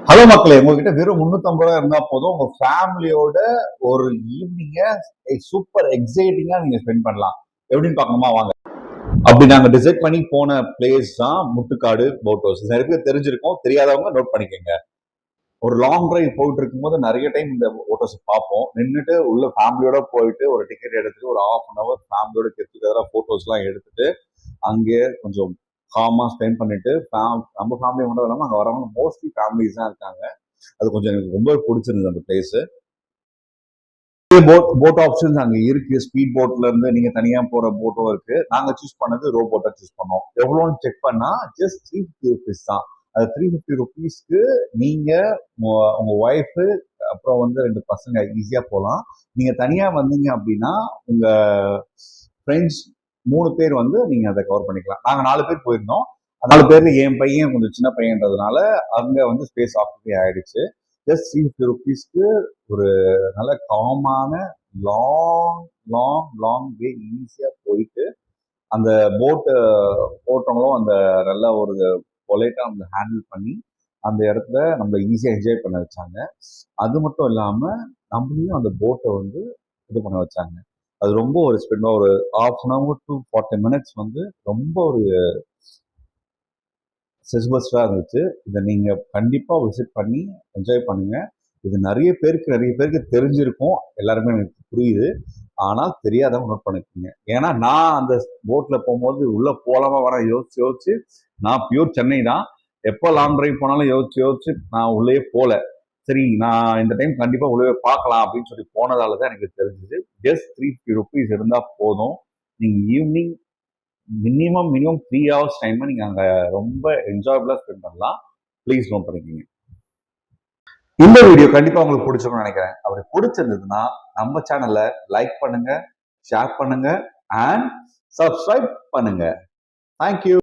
Hello மக்களே, உங்ககிட்ட வெறும் 350 ரூபாய் இருந்தா போதும் உங்க ஃபேமிலியோட ஒரு ஈவினிங்க சூப்பர் எக்ஸைட்டிங்கா நீங்க ஸ்பெண்ட் பண்ணலாம். எப்படின்னு பார்க்கணுமா வாங்க. அப்படி நாங்க டிசைட் பண்ணி போன பிளேஸ் தான் முட்டுக்காடு போட் ஹவுஸ். நிறைய பேர் தெரிஞ்சிருக்கோம், தெரியாதவங்க நோட் பண்ணிக்கோங்க. ஒரு லாங் டிரைவ் போயிட்டு இருக்கும்போது நிறைய டைம் இந்த போட் ஹவுஸ் பார்ப்போம். நின்றுட்டு உள்ள ஃபேமிலியோட போயிட்டு ஒரு டிக்கெட் எடுத்துட்டு ஒரு ஹாஃப் அன் அவர் ஃபேமிலியோட கெட்டுக்கெதரா போட்டோஸ் எல்லாம் எடுத்துட்டு அங்கே கொஞ்சம் காமா ஸ்பெண்ட் பண்ணிட்டு நம்ம ஃபேமிலி மட்டும் இல்லாமல் அங்கே வரவங்க மோஸ்ட்லி ஃபேமிலிஸ் தான் இருக்காங்க. அது கொஞ்சம் எனக்கு ரொம்ப பிடிச்சிருந்தது அந்த பிளேஸ். போட் ஆப்ஷன்ஸ் அங்கே இருக்கு. ஸ்பீட் போட்ல இருந்து நீங்க தனியா போற போட்டும் இருக்கு. நாங்க சூஸ் பண்ணது ரோ போட்டை சூஸ் பண்ணோம். எவ்வளோன்னு செக் பண்ணா ஜஸ்ட் 350 ருபீஸ் தான். அது 350 ருபீஸ்க்கு நீங்க உங்க ஒய்ஃபு அப்புறம் வந்து 2 பசங்க ஈஸியா போகலாம். நீங்க தனியா வந்தீங்க அப்படின்னா உங்க ஃப்ரெண்ட்ஸ் 3 பேர் வந்து நீங்க அதை கவர் பண்ணிக்கலாம். நாங்க 4 பேர் போயிருந்தோம். 4 பேர்ல என் பையன் கொஞ்சம் சின்ன பையன்றதுனால அங்க வந்து ஸ்பேஸ் ஆக்குபை ஆயிடுச்சு. ஜஸ்ட் 350 ருபீஸ்க்கு ஒரு நல்ல காமான லாங் லாங் லாங் வே ஈஸியா போயிட்டு அந்த போட்டு ஓட்டங்களும் அந்த நல்ல ஒரு பொலைட்டா நம்மளை ஹேண்டில் பண்ணி அந்த இடத்துல நம்மளை ஈஸியா என்ஜாய் பண்ண வச்சாங்க. அது மட்டும் இல்லாம நம்மளையும் அந்த போட்டை வந்து இது பண்ண வச்சாங்க. அது ரொம்ப ஒரு ஸ்பெண்ட் ஒரு half an hour to 40 minutes வந்து ரொம்ப ஒரு செஸ்பஸ்டா இருந்துச்சு. இதை நீங்க கண்டிப்பா விசிட் பண்ணி என்ஜாய் பண்ணுங்க. இது நிறைய பேருக்கு தெரிஞ்சிருக்கும். எல்லாருமே எனக்கு புரியுது. ஆனால் தெரியாதவங்க நோட் பண்ணிக்கோங்க. ஏன்னா நான் அந்த போட்ல போகும்போது உள்ள போலாமா வர யோசிச்சு நான் பியூர் சென்னை தான். எப்போ லாங் டிரைவ் போனாலும் யோசிச்சு நான் உள்ளே போல. சரி, நான் இந்த டைம் கண்டிப்பா உள்ளே பார்க்கலாம் அப்படின்னு சொல்லி போனதால தான் எனக்கு தெரிஞ்சது. ஜஸ்ட் 350 ருபீஸ் இருந்தா போதும். நீங்க ஈவினிங் மினிமம் 3 ஹவர்ஸ் டைம் நீங்க அங்க ரொம்ப என்ஜாயபிளா ஸ்பெண்ட் பண்ணலாம். ப்ளீஸ் நோட் பண்ணிக்கோங்க. இந்த வீடியோ கண்டிப்பா உங்களுக்கு பிடிச்சிருக்கும்னு நினைக்கிறேன். அப்படி பிடிச்சிருந்ததுன்னா நம்ம சேனலை லைக் பண்ணுங்க, ஷேர் பண்ணுங்க அண்ட் சப்ஸ்கிரைப் பண்ணுங்க. தேங்க்யூ.